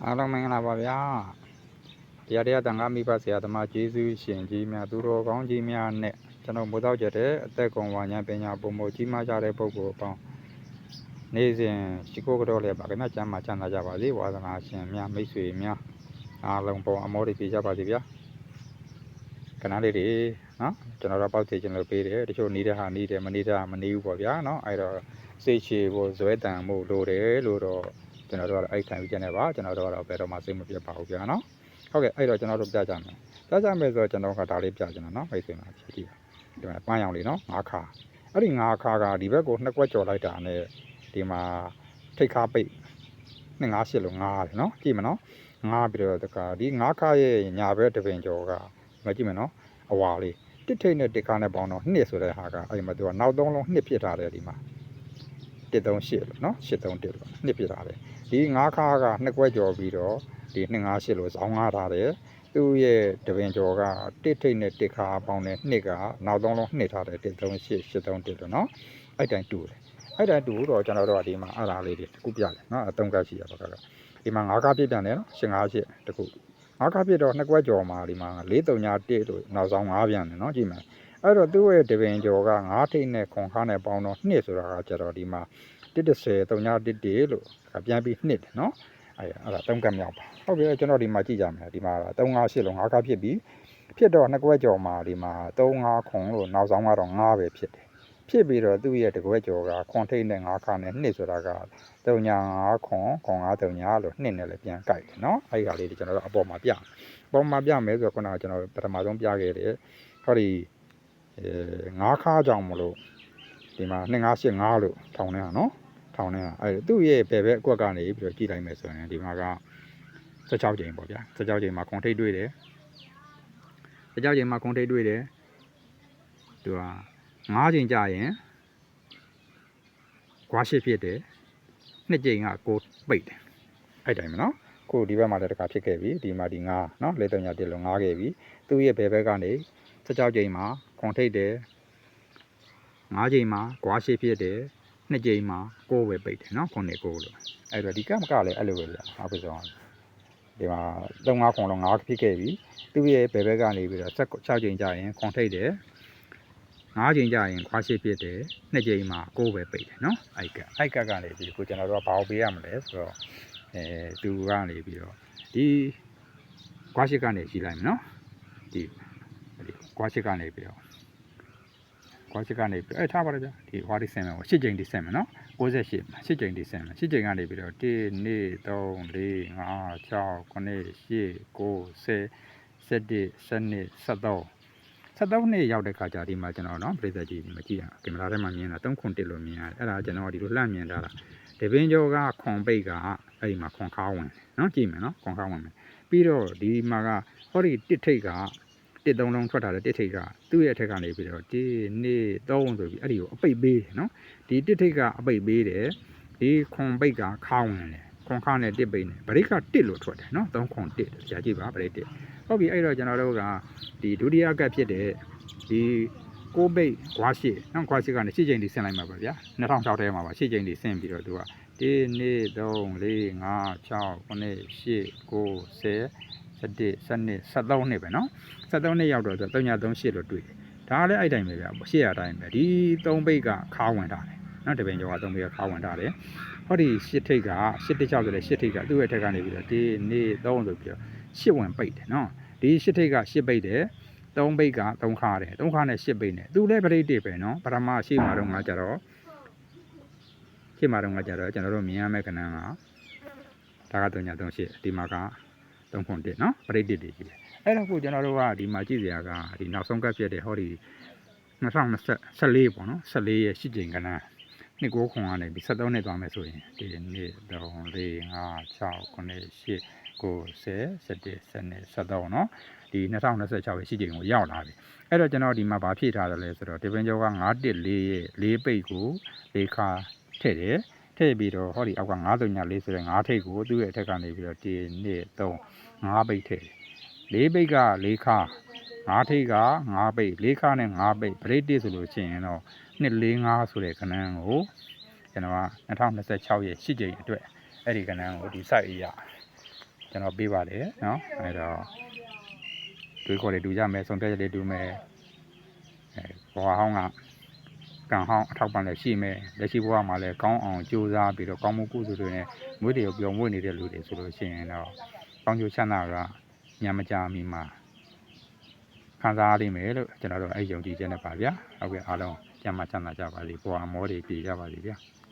အားလုံးမင်္ဂလာပါဗျာတရားတန်ခါမိဘဆရာသမားကျေးဇူးရှင်ကြီးများသူတော်ကောင်းကြီးများနဲ့ကျွန်တော်မိုးတော့ကြတဲ့အသက်ကုန်ဝါညာပညာပုံမကြီးမားကြတဲ့ပုဂ္ဂိုလ်အပေါင်းနေ့စဉ်ရှိခိုးကြောလည်းပါခင်ဗျာကျမ်းမာချမ်းသာကြပါစေဝါသနာရှင်များမိတ်ဆွေများအားလုံးပေါ်အမောတွေပြကြပါစေဗျာခဏလေးတွေနော်ကျွန်တော်တို့ပေါက်သေးခြင်းလို့ပေးတယ်တချို့နေတဲ့ဟာနေတယ်မနေတဲ့ဟာမနေဘူးပေါ့ဗျာနော်အဲ့တော့စိတ်ချဖို့ဇွဲတန်မှုလိုတယ်လို့တော့ကျွန်တော်တို့ကတော့အဲ့ခံယူကြနေပါကျွန်တော်တို့ကတော့ဘယ်တော့မှစိတ်မပြတ်ပါဘူးဗျာနော်ဟုတ်ကဲ့အဲ့တော့ကျွန်တော်တို့ပြကြမယ်ဆိုတော့ကျွန်တော်ကဒါလေးပြကြနော်မိတ်ဆွေများဖြည့်ကြည့်ဒီမှာပန်းရောင်လေးနော်ငါးခါအဲ့ဒီငါးခါကဒီဘက်ကိုနှစ်ကွက်ကြော်လိုက်တာနဲ့ဒီမှာထိတ်ခါပိတ်258လို့ငါးတယ်နော်ကြည့်မနော်ငါးပြီးတော့တခါဒီငါးခါရဲ့ညာဘက်တပင်ကြော်ကမကြည့်မနော်အဝါလေးတစ်ထိတ်နဲ့တစ်ခါနဲ့ပေါင်းတော့2ဆိုတဲ့ဟာကအဲ့ဒီမှာသူကနောက်3လုံး2ဖြစ်ထားတယ်ဒီမှာ138လို့နော်831လို့2ဖြစ်ထားတယ်ဒီငါးခါကနှစ်ကွက်ကြော်ပြီးတော့ဒီ258လို့ဇောင်းငါထားတယ်သူ့ရဲ့တပင်ကျော်ကတစ်ထိတ်နဲ့တစ်ခါပေါင်းတဲ့နှစ်ကနောက်3လုံးနှစ်ထားတယ်138 831လို့နော်အဲ့တိုင်းတူတယ်အဲ့တိုင်းတူတော့ကျွန်တော်တို့ကဒီမှာအဲ့ဒါလေးတွေတခုပြတယ်နော်အသုံးကရှိရပါတော့ဒီမှာ9ခါပြည့်ပြန်တယ်နော်858တခု9ခါပြည့်တော့နှစ်ကွက်ကျော်မှာဒီမှာ431လို့နောက်ဆောင်9ပြန်တယ်နော်ကြည့်မယ်အဲ့တော့သူ့ရဲ့တပင်ကျော်က9ထိတ်နဲ့ခွန်ခါနဲ့ပေါင်းတော့နှစ်ဆိုတာကကျတော့ဒီမှာ130 311လို့ပြန်ပြီးနှစ်တယ်နော်အဲ့ဒါ3ကမြောက်ပါဟုတ်ပြီကျွန်တော်ဒီမှာကြည့်ကြမယ်ဒီမှာ358လို့5ခါဖြစ်ပြီးဖြစ်တော့နှစ်ကွက်ကျော်မှာဒီမှာ35ခွန်လို့နောက်ဆောင်ကတော့9ပဲဖြစ်တယ်ဖြစ်ပြီးတော့သူ့ရဲ့တကွက်ကျော်ကခွန်ထိတ်နဲ့5ခါနဲ့နှစ်ဆိုတာက35ခွန်539လို့နှစ်နဲ့လည်းပြန်ကြိုက်တယ်နော်အဲ့ဒီဟာလေးကျွန်တော်တို့အပေါ်မှာပြမယ်ဆိုတော့ခုနကကျွန်တော်ပထမဆုံးပြခဲ့တယ်ဟောဒီ5ခါကြောင်မလို့ဒီမှာ2585လို့ထောင်နေတာနော်ထောင်နေတာအဲ့သူ့ရဲ့ဘယ်ဘက်အကွက်ကနေပြီးတော့ကြည့်လိုက်မယ်ဆိုရင်ဒီမှာက16ချိန်ပေါ့ဗျာ16ချိန်မှာခွန်ထိတ်တွေ့တယ်16ချိန်မှာခွန်ထိတ်တွေ့တယ်သူက9ချိန်ကြာရင်ကွာရှိဖြစ်တယ်2ချိန်ကကိုပိတ်တယ်အဲ့တိုင်းမနော်ခုဒီဘက်မှာလည်းတစ်ခါဖြစ်ခဲ့ပြီဒီမှာဒီ9နော်431လို့9ခဲ့ပြီသူ့ရဲ့ဘယ်ဘက်ကနေ16ချိန်မှာခွန်ထိတ်တယ်9ချိန်မှာကွာရှိဖြစ်တယ်2ချိန်မှာ6ပဲပိတ်တယ်နော်9နဲ့6လို့အဲ့တော့ဒီကမကလည်းအဲ့လိုပဲဗျာဟုတ်ပြီဆိုဒီမှာ35ခွန်လုံး9ဖြစ်ခဲ့ပြီသူ့ရဲ့ဘယ်ဘက်ကနေပြီးတော့16ချိန်ကြာရင်ခွန်ထိတ်တယ်9ချိန်ကြာရင်ခွာရှိဖြစ်တယ်2ချိန်မှာ6ပဲပိတ်တယ်နော်အဲ့ကကနေပြီးကိုကျွန်တော်တို့ကဘာလို့ပေးရမလဲဆိုတော့သူကနေပြီးတော့ဒီခွာရှိကနေရှိလိုက်မယ်နော်ဒီခွာရှိကနေပြီးတော့ထားပါတော့ဗျာဒီဟွာဒီဆင်မယ်8ချိန်ဒီဆင်မယ်နော်68 8ချိန်ဒီဆင်မယ်8ချိန်ကနေပြီးတော့1 2 3 4 5 6 9 10 11 နှစ်ရောက်တဲ့ခါကျဒီမှာကျွန်တော်နော်ပြိသက်ကြီးမကြည့်ရကင်မရာထဲမှာမြင်တာ3ခွန်1လို့မြင်ရတယ်အဲ့ဒါကျွန်တော်ဒီလိုလှမ်းမြင်တာတပင်းကျော်ကခွန်ပိတ်ကအဲ့ဒီမှာခွန်ခါဝင်နော်ကြည့်မယ်နော်ခွန်ခါဝင်မယ်ပြီးတော့ဒီမှာကဟောဒီတစ်ထိတ်က1 3လုံးထွက်ထားတဲ့တစ်ထိတ်ကသူ့ရဲ့အထက်ကနေပြီးတော့1 2 3ဆိုပြီးအဲ့ဒီကိုအပိတ်ပေးတယ်နော်ဒီတစ်ထိတ်ကအပိတ်ပေးတယ်ဒီခွန်ပိတ်ကခါဝင်တယ်ခွန်ခါနဲ့တစ်ပိတ်နဲ့ဗရိတ်က1လို့ထွက်တယ်နော်3ခွန်1ကြာကြည့်ပါဗရိတ်1ဟုတ်ပြီအဲ့တော့ကျွန်တော်တို့ကဒီဒုတိယကတ်ဖြစ်တဲ့ဒီ6ပိတ်ခွာရှိနော်ခွာရှိကနေ8ချိန်ဒီဆင်းလိုက်မှာပါဗျာ2006ထဲမှာပါ8ချိန်ဒီဆင်းပြီးတော့သူက1 2 3 4 5 6 9 10 9 10 11 12နှစ်ပဲနော်13နှစ်ရောက်တော့ဆို338လို့တွေ့တယ်ဒါလည်းအဲ့တိုင်းပဲဗျာရှေ့ရတိုင်းပဲဒီ3ပိတ်ကခါဝင်ထားတယ်နော်တပင်ကျော်က3ပိတ်ကခါဝင်ထားတယ်ဟောဒီ8ထိတ်က8တိ6ဆိုတဲ့8ထိတ်ကသူ့ရဲ့ထက်ကနေပြီးတော့1 2 3ဆိုပြီးတော့8ဝင်ပိတ်တယ်နော်ဒီ8ထိတ်က8ပိတ်တယ်3ပိတ်က3ခါတယ်3ခါနဲ့8ပိတ်နဲ့သူလည်းပရိတ်တစ်ပဲနော်ပထမရှိမှာတော့ငါကြတော့ကျွန်တော်တို့မြင်ရမယ့်ကဏ္ဍကဒါက338ဒီမှာက3ခွန်1နော်ပရိတ်တစ်တွေရှိတယ်အဲ့တော့ခုကျွန်တော်တို့ကဒီမှာကြည့်စရာကဒီနောက်ဆုံးကပ်ဖြစ်တဲ့ဟောဒီ2024ပေါ့နော်14ရဲ့8ချိန်ကဏ္ဍနှစ်9ခွန်ကနေဒီ73နှစ်သွားမယ်ဆိုရင်1 2 3 4 5 6 9 10 11 12 13နော်ဒီ2026ရဲ့8ချိန်ကိုရောက်လာပြီအဲ့တော့ကျွန်တော်ဒီမှာဗာဖြည့်ထားတယ်လဲဆိုတော့ဒီပင်ကျော်က914ရဲ့4ပိတ်ကို4ခါထည့်တယ်ထည့်ပြီးတော့ဟောဒီအောက်က934ဆိုတဲ့9ထိပ်ကိုသူ့ရဲ့အထက်ကနေပြီးတော့1 2 3 5ပိတ်ထည့်တယ်4ပိတ်က4ခါ9ထိပ်က9ပိတ်4ခါနဲ့5ပိတ်ဗရိတ်တစ်ဆိုလို့ရှိရင်တော့245ဆိုတဲ့ခဏန်းကိုကျွန်တော်က2026ရဲ့8ချိန်အတွက်အဲ့ဒီကဏ္ဍကိုဒီ site အရာ ကျွန်တော်ပေးပါတယ်နော်အဲ့တော့တွေးခေါ်တွေတူကြမယ်ဆုံးဖြတ်ချက်တွေတူမယ်ဘဝဟောင်းကကံဟောင်းအထောက်ပံ့လည်းရှိမယ်လက်ရှိဘဝမှာလည်းကောင်းအောင်ကြိုးစားပြီးတော့ကောင်းမှုကုသိုလ်တွေနဲ့မွေးတွေကိုပြောင်းမွေးနေတဲ့လူတွေဆိုလို့ရှိရင်တော့ကောင်းကျိုးချမ်းသာကညမကြမီမှာခံစားရလိမ့်မယ်လို့ကျွန်တော်တို့အဲ့ယုံကြည်ချက်နဲ့ပါဗျာဟုတ်ကဲ့အားလုံးကျမ်းမာချမ်းသာကြပါစေဘဝအမောတွေပြည့်ကြပါစေဗျာ